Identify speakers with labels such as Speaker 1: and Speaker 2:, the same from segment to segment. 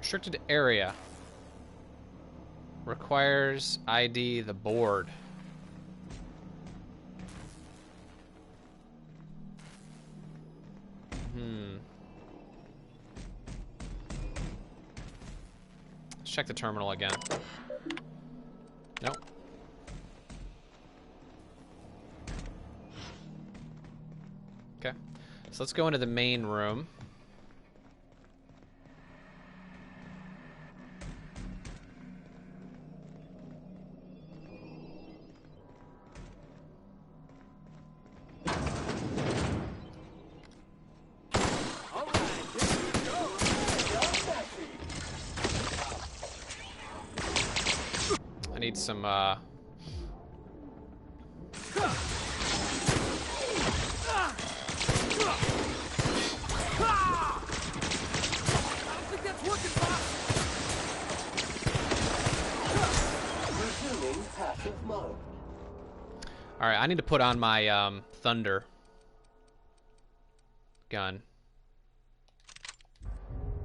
Speaker 1: Restricted area. Requires ID the board. Let's check the terminal again. Nope. Okay. So let's go into the main room. I need some, Alright, I need to put on my, thunder gun.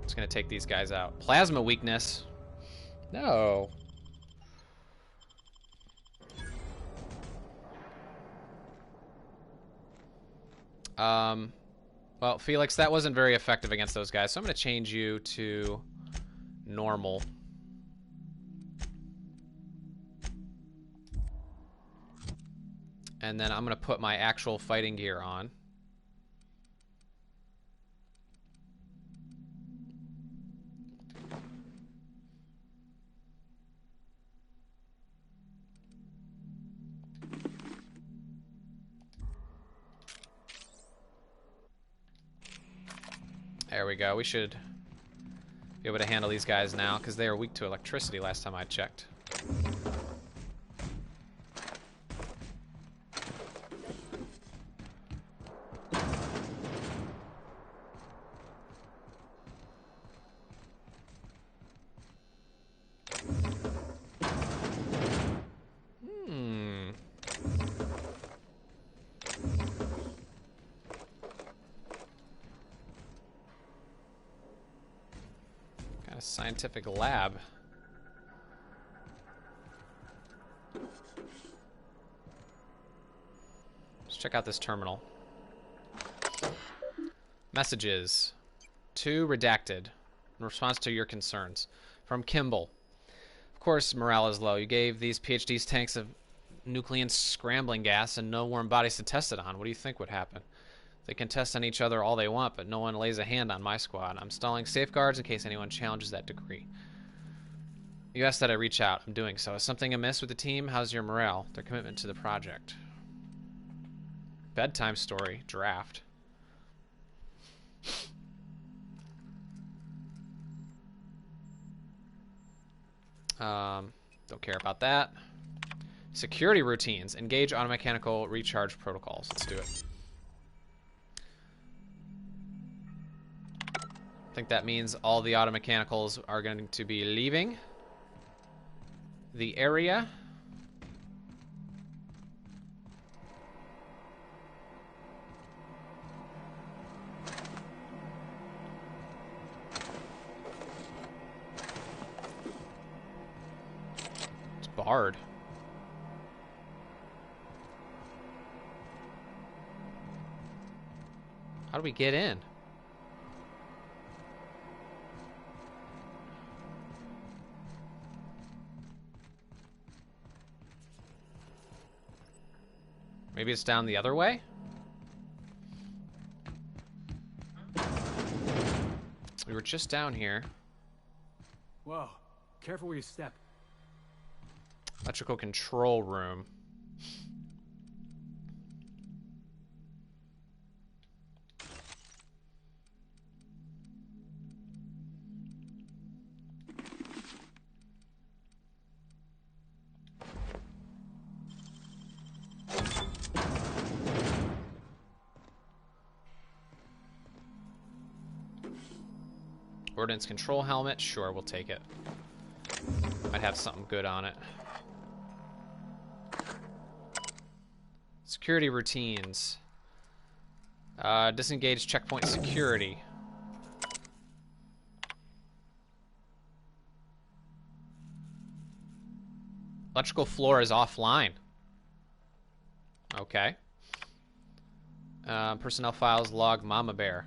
Speaker 1: It's gonna take these guys out. Plasma weakness. No. Well, Felix, that wasn't very effective against those guys, so I'm gonna change you to normal. And then I'm gonna put my actual fighting gear on. There we go. We should be able to handle these guys now, because they are weak to electricity last time I checked. Scientific lab. Let's check out this terminal. Messages. To redacted. In response to your concerns. From Kimball. Of course, morale is low. You gave these PhDs tanks of nuclear scrambling gas and no warm bodies to test it on. What do you think would happen? They can test on each other all they want, but no one lays a hand on my squad. I'm installing safeguards in case anyone challenges that decree. You asked that I reach out. I'm doing so. Is something amiss with the team? How's your morale? Their commitment to the project. Bedtime story. Draft. Don't care about that. Security routines. Engage automechanical recharge protocols. Let's do it. I think that means all the automechanicals are going to be leaving the area. It's barred. How do we get in? Maybe it's down the other way? We were just down here.
Speaker 2: Whoa, careful where you step.
Speaker 1: Electrical control room. Ordnance control helmet. Sure, we'll take it. Might have something good on it. Security routines. Disengage checkpoint security. Electrical floor is offline. Okay. Personnel files log Mama Bear.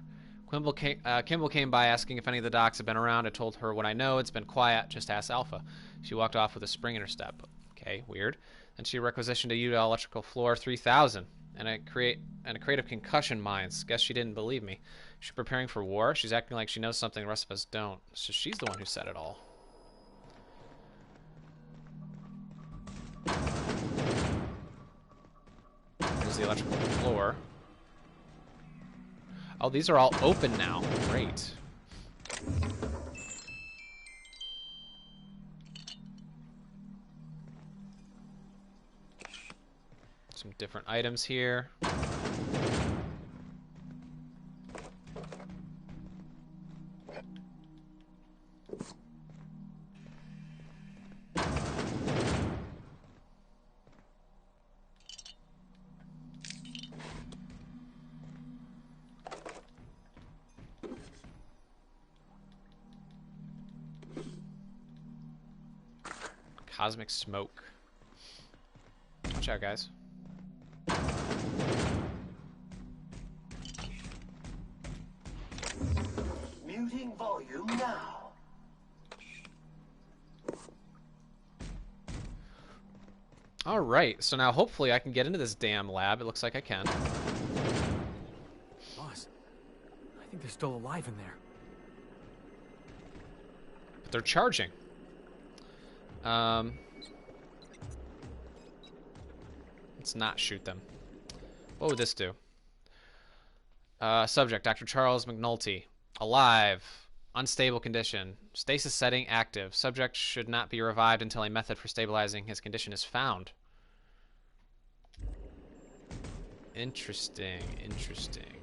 Speaker 1: Kimball came by asking if any of the docs have been around. I told her what I know. It's been quiet. Just ask Alpha. She walked off with a spring in her step. Okay, weird. And she requisitioned a UDL electrical floor 3000 and a crate of concussion mines. Guess she didn't believe me. She's preparing for war. She's acting like she knows something the rest of us don't. So she's the one who said it all. There's the electrical floor. Oh, these are all open now. Great. Some different items here. Cosmic smoke. Watch out, guys.
Speaker 3: Muting volume now.
Speaker 1: All right, so now hopefully I can get into this damn lab. It looks like I can.
Speaker 2: Boss, I think they're still alive in there.
Speaker 1: But they're charging. Let's not shoot them. What would this do? Subject, Dr. Charles McNulty. Alive. Unstable condition. Stasis setting active. Subject should not be revived until a method for stabilizing his condition is found. Interesting, interesting.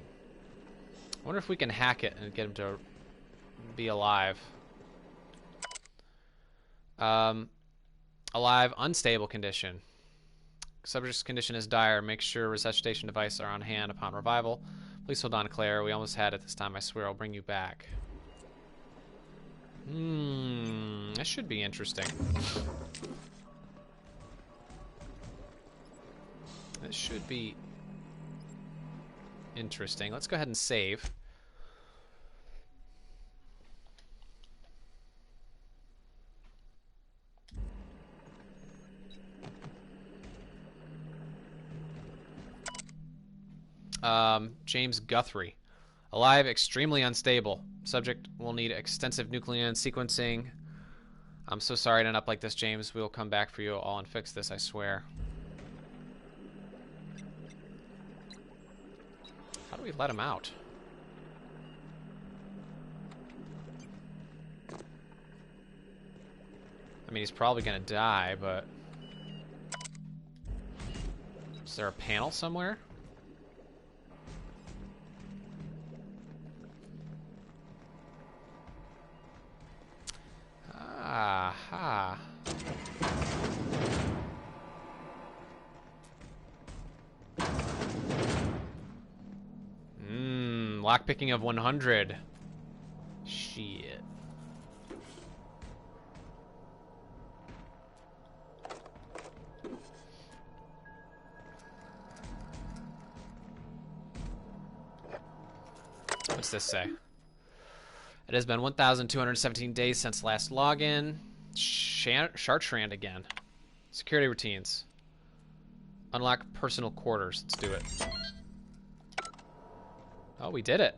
Speaker 1: I wonder if we can hack it and get him to be alive. Alive, unstable condition. Subject's condition is dire. Make sure resuscitation devices are on hand upon revival. Please hold on, Claire. We almost had it this time. I swear I'll bring you back. That should be interesting. This should be interesting. Let's go ahead and save. James Guthrie. Alive, extremely unstable. Subject will need extensive nucleon sequencing. I'm so sorry to end up like this, James. We'll come back for you all and fix this, I swear. How do we let him out? I mean, he's probably gonna die, but... Is there a panel somewhere? Aha. Lockpicking of 100. Shit. What's this say? It has been 1,217 days since last login. Chartrand again. Security routines. Unlock personal quarters. Let's do it. Oh, we did it.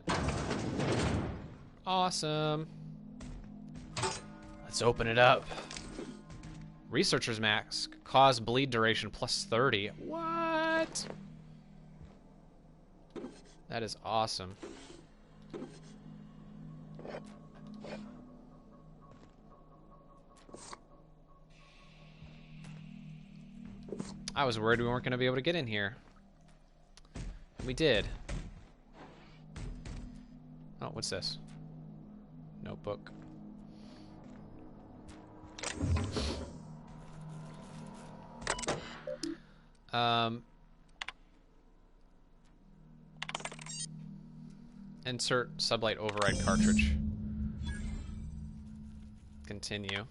Speaker 1: Awesome. Let's open it up. Researcher's mask. Cause bleed duration plus 30. What? That is awesome. I was worried we weren't going to be able to get in here. We did. Oh, what's this? Notebook. Insert sublight override cartridge. Continue.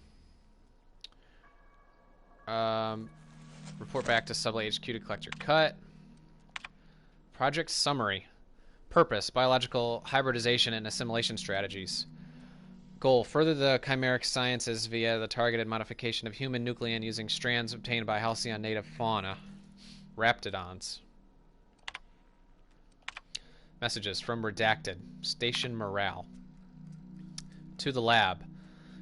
Speaker 1: Report back to Sublate HQ to collect your cut. Project summary. Purpose: biological hybridization and assimilation strategies. Goal: further the chimeric sciences via the targeted modification of human nuclein using strands obtained by Halcyon native fauna. Raptidons. Messages from Redacted. Station morale. To the lab.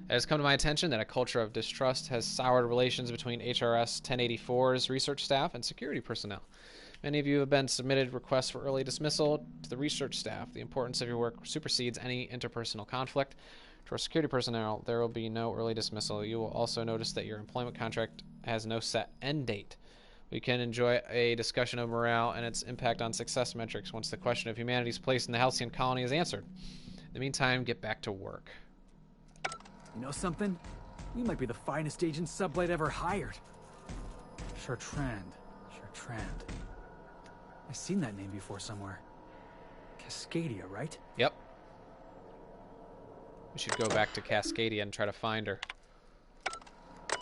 Speaker 1: It has come to my attention that a culture of distrust has soured relations between HRS 1084's research staff and security personnel. Many of you have been submitted requests for early dismissal to the research staff. The importance of your work supersedes any interpersonal conflict. To our security personnel, there will be no early dismissal. You will also notice that your employment contract has no set end date. We can enjoy a discussion of morale and its impact on success metrics once the question of humanity's place in the Halcyon colony is answered. In the meantime, get back to work.
Speaker 2: You know something? You might be the finest agent Sublate ever hired. Chartrand. I've seen that name before somewhere. Cascadia, right?
Speaker 1: Yep. We should go back to Cascadia and try to find her.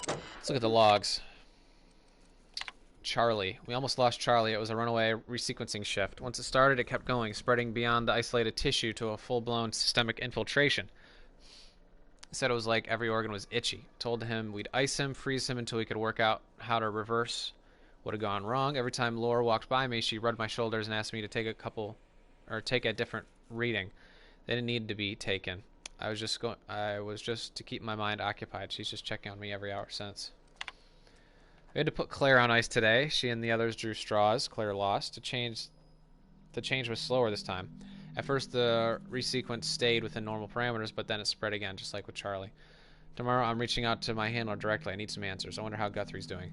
Speaker 1: Let's look at the logs. Charlie. We almost lost Charlie. It was a runaway resequencing shift. Once it started, it kept going, spreading beyond the isolated tissue to a full-blown systemic infiltration. He said it was like every organ was itchy. Told him we'd ice him, freeze him until we could work out how to reverse what had gone wrong. Every time Laura walked by me, she rubbed my shoulders and asked me to take a different reading. They didn't need to be taken. I was just to keep my mind occupied. She's just checking on me every hour since. We had to put Claire on ice today. She and the others drew straws. Claire lost. The change was slower this time. At first, the resequence stayed within normal parameters, but then it spread again, just like with Charlie. Tomorrow, I'm reaching out to my handler directly. I need some answers. I wonder how Guthrie's doing.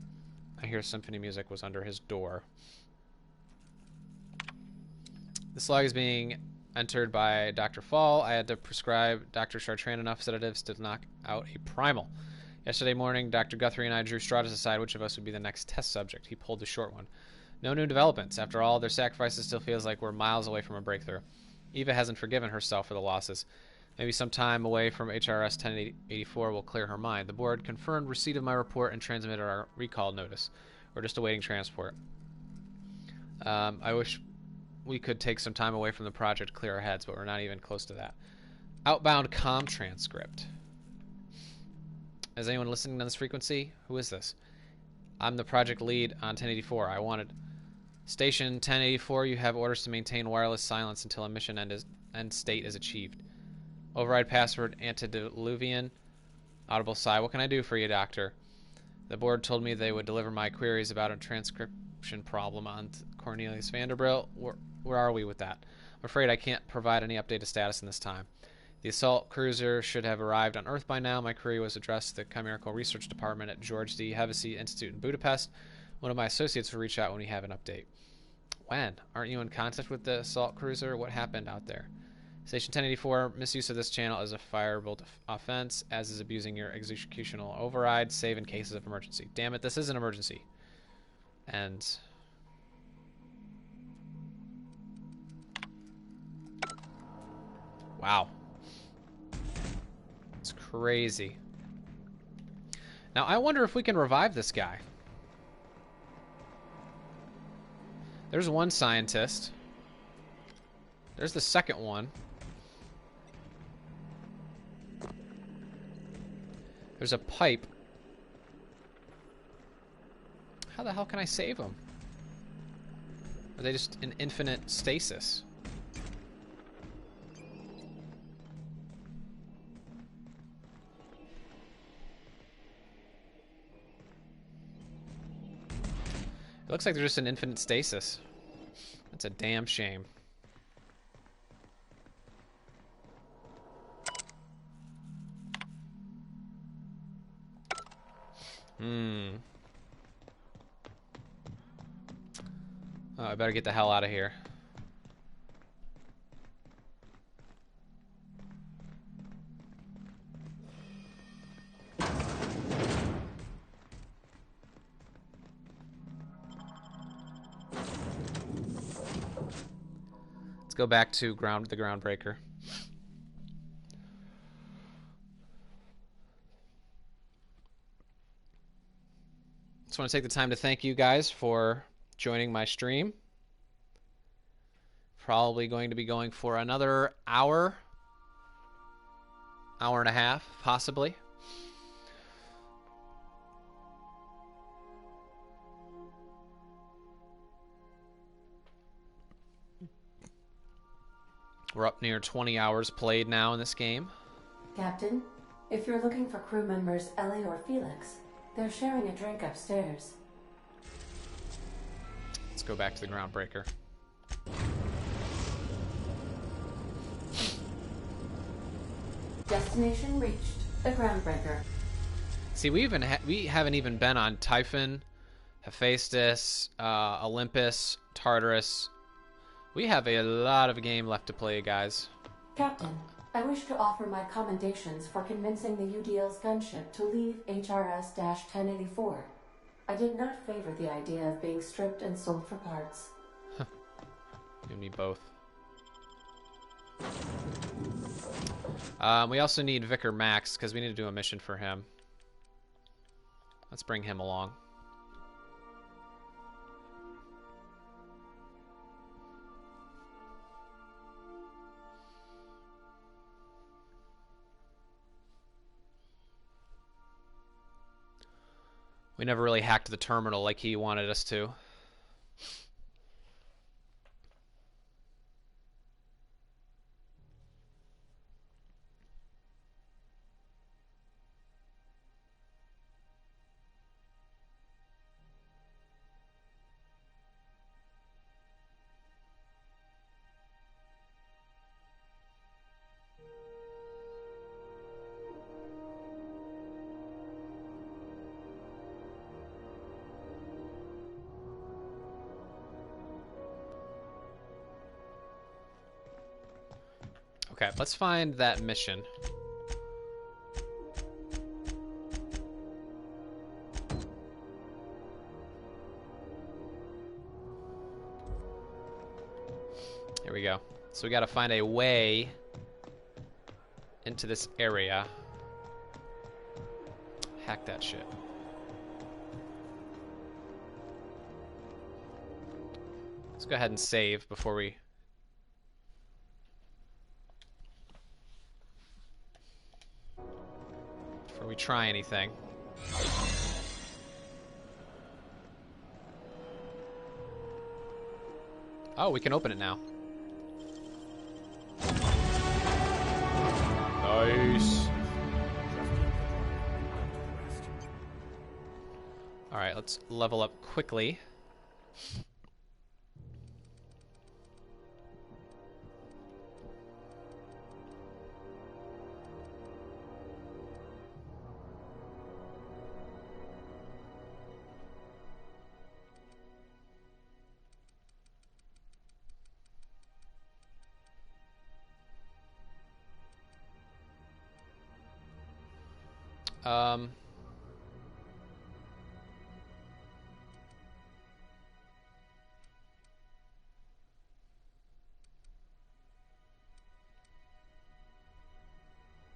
Speaker 1: I hear symphony music was under his door. This log is being entered by Dr. Fall. I had to prescribe Dr. Chartrand enough sedatives to knock out a primal. Yesterday morning, Dr. Guthrie and I drew straws to decide which of us would be the next test subject. He pulled the short one. No new developments. After all their sacrifices, still feels like we're miles away from a breakthrough. Eva hasn't forgiven herself for the losses. Maybe some time away from HRS 1084 will clear her mind. The board confirmed receipt of my report and transmitted our recall notice. We're just awaiting transport. I wish we could take some time away from the project to clear our heads, but we're not even close to that. Outbound comm transcript. Is anyone listening on this frequency? Who is this? I'm the project lead on 1084. I wanted... Station 1084, you have orders to maintain wireless silence until a mission end state is achieved. Override password antediluvian. Audible sigh. What can I do for you, Doctor? The board told me they would deliver my queries about a transcription problem on Cornelius Vanderbilt. Where are we with that? I'm afraid I can't provide any updated status in this time. The assault cruiser should have arrived on Earth by now. My query was addressed to the Chimerical Research Department at George D. Hevesy Institute in Budapest. One of my associates will reach out when we have an update. When? Aren't you in contact with the assault cruiser? What happened out there? Station 1084, misuse of this channel is a fireable offense, as is abusing your executional override, save in cases of emergency. Damn it, this is an emergency. And... wow. It's crazy. Now, I wonder if we can revive this guy. There's one scientist. There's the second one. There's a pipe. How the hell can I save them? Are they just in infinite stasis? It looks like they're just in infinite stasis. That's a damn shame. Oh, I better get the hell out of here. Let's go back to the groundbreaker. Just want to take the time to thank you guys for joining my stream. Probably going to be going for another hour and a half, possibly. We're up near 20 hours played now in this game.
Speaker 4: Captain, if you're looking for crew members Ellie or Felix, they're sharing a drink upstairs.
Speaker 1: Let's go back to the Groundbreaker.
Speaker 4: Destination reached. The Groundbreaker.
Speaker 1: See, we haven't even been on Typhon, Hephaestus, Olympus, Tartarus. We have a lot of game left to play, guys.
Speaker 4: Captain, I wish to offer my commendations for convincing the UDL's gunship to leave HRS-1084. I did not favor the idea of being stripped and sold for parts.
Speaker 1: You and me both. We also need Vicar Max, because we need to do a mission for him. Let's bring him along. We never really hacked the terminal like he wanted us to. Okay, let's find that mission. Here we go. So we gotta find a way into this area. Hack that shit. Let's go ahead and save before we try anything. Oh, we can open it now. Nice. Alright, let's level up quickly.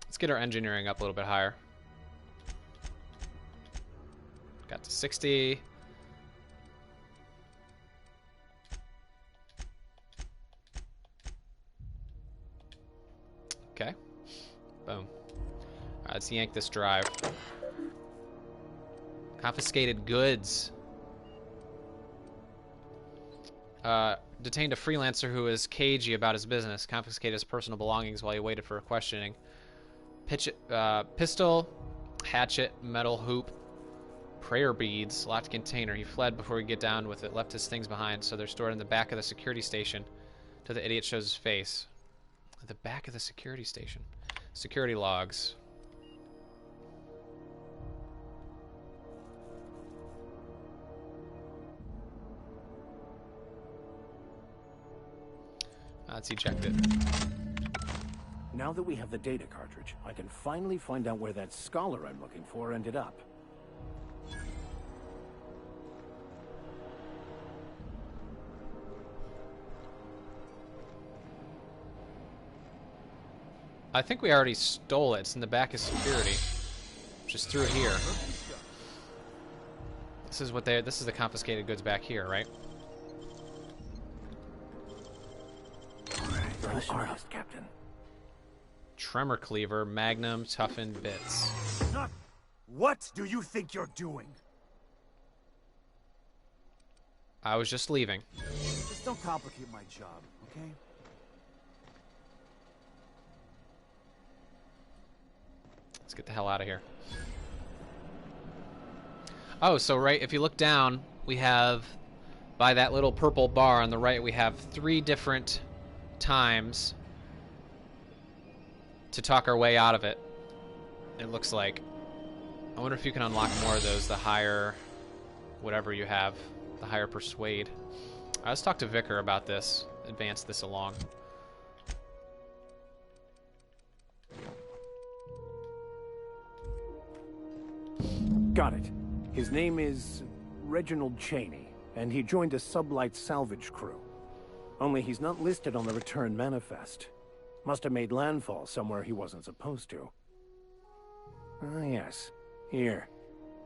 Speaker 1: Let's get our engineering up a little bit higher. Got to 60. Okay. Boom. Alright, let's yank this drive. Confiscated goods. Detained a freelancer who was cagey about his business. Confiscated his personal belongings while he waited for questioning. Pistol, hatchet, metal hoop, prayer beads, locked container. He fled before we get down with it. Left his things behind, so they're stored in the back of the security station. Till the idiot shows his face. At the back of the security station. Security logs. Let's eject it.
Speaker 5: Now that we have the data cartridge, I can finally find out where that scholar I'm looking for ended up.
Speaker 1: I think we already stole it. It's in the back of security. Which is through here. This is the confiscated goods back here, right?
Speaker 5: Who are those, Captain?
Speaker 1: Tremor cleaver, magnum, toughened bits.
Speaker 6: What do you think you're doing?
Speaker 1: I was just leaving.
Speaker 6: Just don't complicate my job, okay?
Speaker 1: Let's get the hell out of here. Oh, so right, if you look down, we have, by that little purple bar on the right, we have 3 different times to talk our way out of it, it looks like. I wonder if you can unlock more of those, the higher, whatever you have, the higher persuade. Let's talk to Vicar about this, advance this along.
Speaker 5: Got it. His name is Reginald Cheney, and he joined a sublight salvage crew. Only he's not listed on the return manifest. Must have made landfall somewhere he wasn't supposed to. Ah, yes. Here.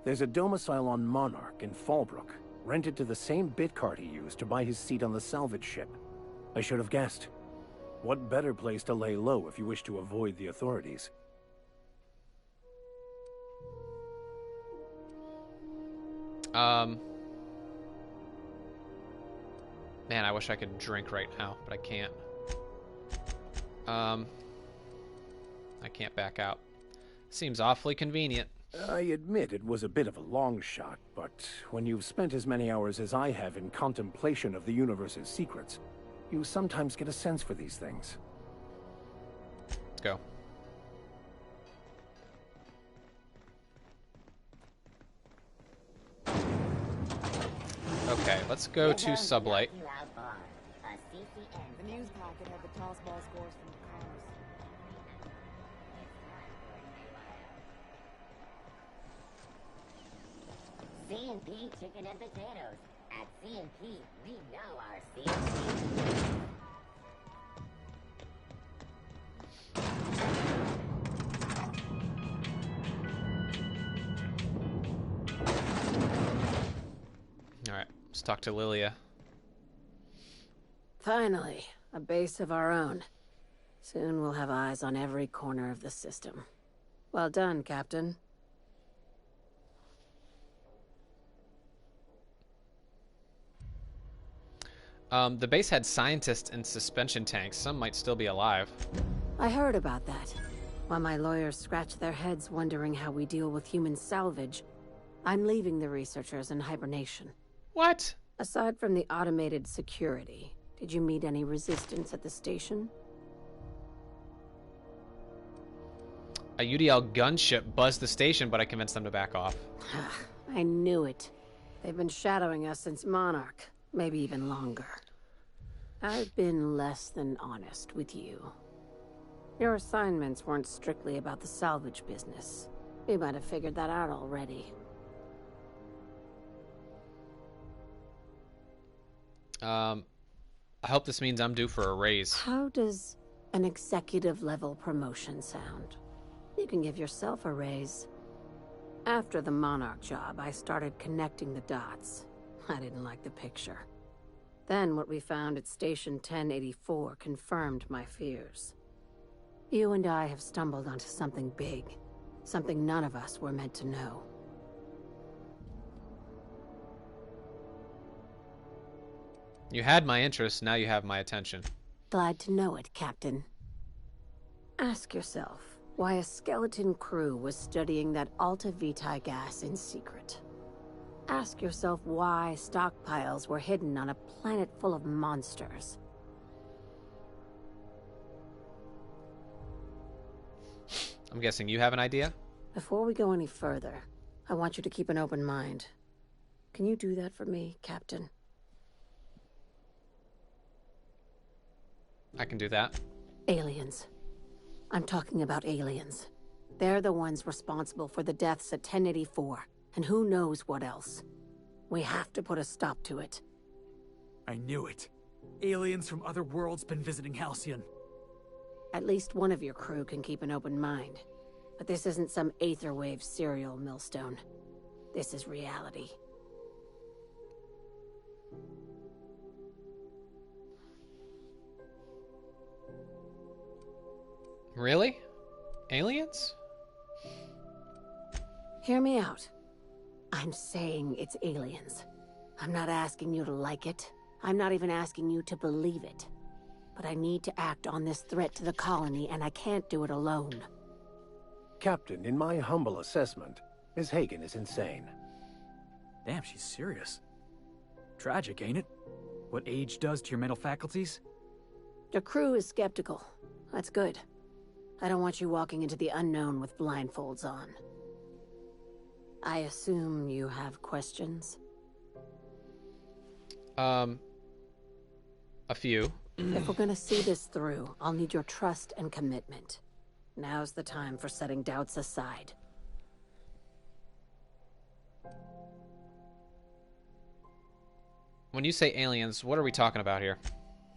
Speaker 5: There's a domicile on Monarch in Fallbrook, rented to the same bit card he used to buy his seat on the salvage ship. I should have guessed. What better place to lay low if you wish to avoid the authorities?
Speaker 1: Man, I wish I could drink right now, but I can't. I can't back out. Seems awfully convenient.
Speaker 5: I admit it was a bit of a long shot, but when you've spent as many hours as I have in contemplation of the universe's secrets, you sometimes get a sense for these things.
Speaker 1: Let's go. Okay, let's go to Sublight.
Speaker 7: The news packet had the toss ball scores from the cars.
Speaker 8: C&P chicken and potatoes. At C&P, we know our C&P.
Speaker 1: Alright, let's talk to Lilia.
Speaker 9: Finally, a base of our own. Soon we'll have eyes on every corner of the system. Well done, Captain.
Speaker 1: The base had scientists in suspension tanks. Some might still be alive.
Speaker 9: I heard about that. While my lawyers scratch their heads wondering how we deal with human salvage, I'm leaving the researchers in hibernation.
Speaker 1: What?
Speaker 9: Aside from the automated security, did you meet any resistance at the station?
Speaker 1: A UDL gunship buzzed the station, but I convinced them to back off.
Speaker 9: I knew it. They've been shadowing us since Monarch, maybe even longer. I've been less than honest with you. Your assignments weren't strictly about the salvage business. You might have figured that out already.
Speaker 1: I hope this means I'm due for a raise.
Speaker 9: How does an executive-level promotion sound? You can give yourself a raise. After the Monarch job, I started connecting the dots. I didn't like the picture. Then what we found at Station 1084 confirmed my fears. You and I have stumbled onto something big. Something none of us were meant to know.
Speaker 1: You had my interest, now you have my attention.
Speaker 9: Glad to know it, Captain. Ask yourself why a skeleton crew was studying that Alta Vitae gas in secret. Ask yourself why stockpiles were hidden on a planet full of monsters.
Speaker 1: I'm guessing you have an idea?
Speaker 9: Before we go any further, I want you to keep an open mind. Can you do that for me, Captain?
Speaker 1: I can do that.
Speaker 9: Aliens. I'm talking about aliens. They're the ones responsible for the deaths at 1084, and who knows what else. We have to put a stop to it.
Speaker 2: I knew it. Aliens from other worlds been visiting Halcyon.
Speaker 9: At least one of your crew can keep an open mind. But this isn't some Aetherwave serial, Millstone. This is reality.
Speaker 1: Really? Aliens?
Speaker 9: Hear me out. I'm saying it's aliens. I'm not asking you to like it. I'm not even asking you to believe it. But I need to act on this threat to the colony, and I can't do it alone.
Speaker 5: Captain, in my humble assessment, Ms. Hagen is insane.
Speaker 2: Damn, she's serious. Tragic, ain't it? What age does to your mental faculties?
Speaker 9: The crew is skeptical. That's good. I don't want you walking into the unknown with blindfolds on. I assume you have questions?
Speaker 1: A few.
Speaker 9: If we're gonna see this through, I'll need your trust and commitment. Now's the time for setting doubts aside.
Speaker 1: When you say aliens, what are we talking about here?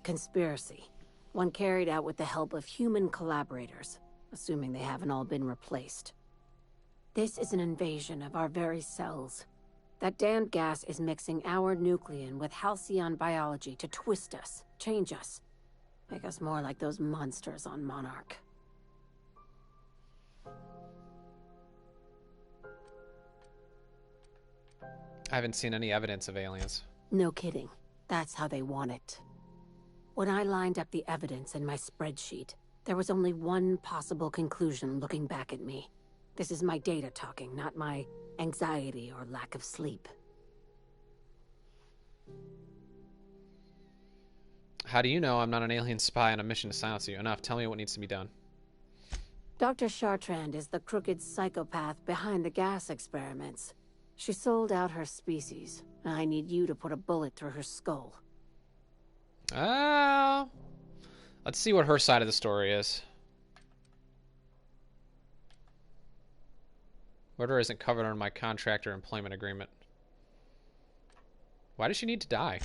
Speaker 9: Conspiracy. One carried out with the help of human collaborators, assuming they haven't all been replaced. This is an invasion of our very cells. That damned gas is mixing our nucleon with halcyon biology to twist us, change us, make us more like those monsters on Monarch.
Speaker 1: I haven't seen any evidence of aliens.
Speaker 9: No kidding. That's how they want it. When I lined up the evidence in my spreadsheet, there was only one possible conclusion looking back at me. This is my data talking, not my anxiety or lack of sleep.
Speaker 1: How do you know I'm not an alien spy on a mission to silence you? Enough. Tell me what needs to be done.
Speaker 9: Dr. Chartrand is the crooked psychopath behind the gas experiments. She sold out her species. I need you to put a bullet through her skull.
Speaker 1: Let's see what her side of the story is. Murder isn't covered under my contract or employment agreement. Why does she need to die?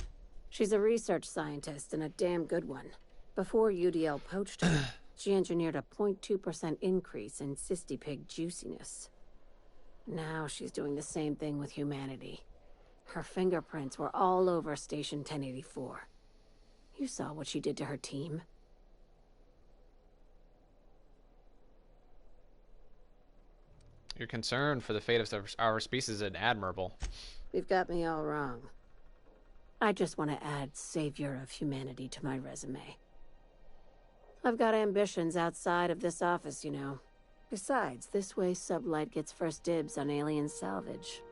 Speaker 9: She's a research scientist and a damn good one. Before UDL poached her, she engineered a 0.2% increase in cystipig juiciness. Now she's doing the same thing with humanity. Her fingerprints were all over Station 1084. You saw what she did to her team.
Speaker 1: Your concern for the fate of our species is admirable.
Speaker 9: You've got me all wrong. I just want to add Savior of Humanity to my resume. I've got ambitions outside of this office, you know. Besides, this way Sublight gets first dibs on alien salvage.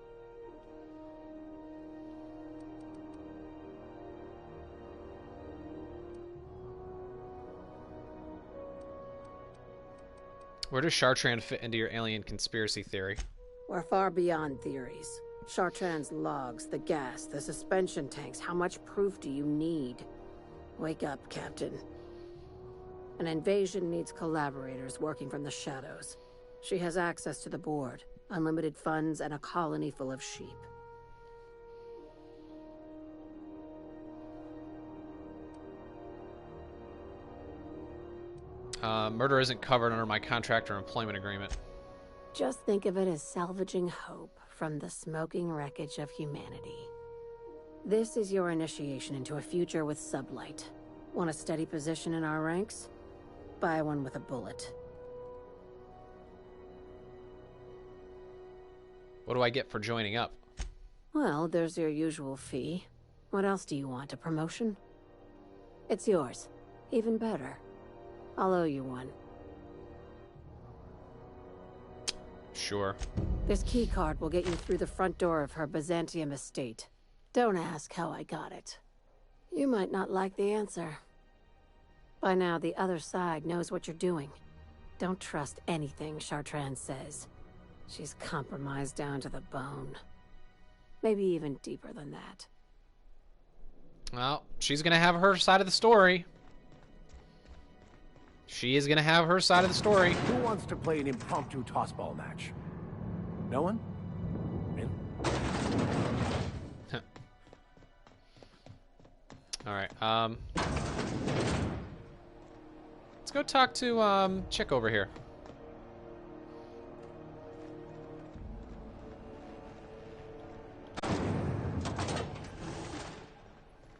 Speaker 1: Where does Chartrand fit into your alien conspiracy theory?
Speaker 9: We're far beyond theories. Chartrand's logs, the gas, the suspension tanks, how much proof do you need? Wake up, Captain. An invasion needs collaborators working from the shadows. She has access to the board, unlimited funds, and a colony full of sheep.
Speaker 1: Murder isn't covered under my contract or employment agreement.
Speaker 9: Just think of it as salvaging hope from the smoking wreckage of humanity. This is your initiation into a future with Sublight. Want a steady position in our ranks? Buy one with a bullet.
Speaker 1: What do I get for joining up?
Speaker 9: Well, there's your usual fee. What else do you want, a promotion? It's yours. Even better. I'll owe you one.
Speaker 1: Sure.
Speaker 9: This key card will get you through the front door of her Byzantium estate. Don't ask how I got it. You might not like the answer. By now, the other side knows what you're doing. Don't trust anything Chartrand says. She's compromised down to the bone. Maybe even deeper than that.
Speaker 1: Well, she's gonna have her side of the story. She is gonna have her side of the story.
Speaker 5: Who wants to play an impromptu tossball match? No one? Really?
Speaker 1: Alright, let's go talk to, chick over here.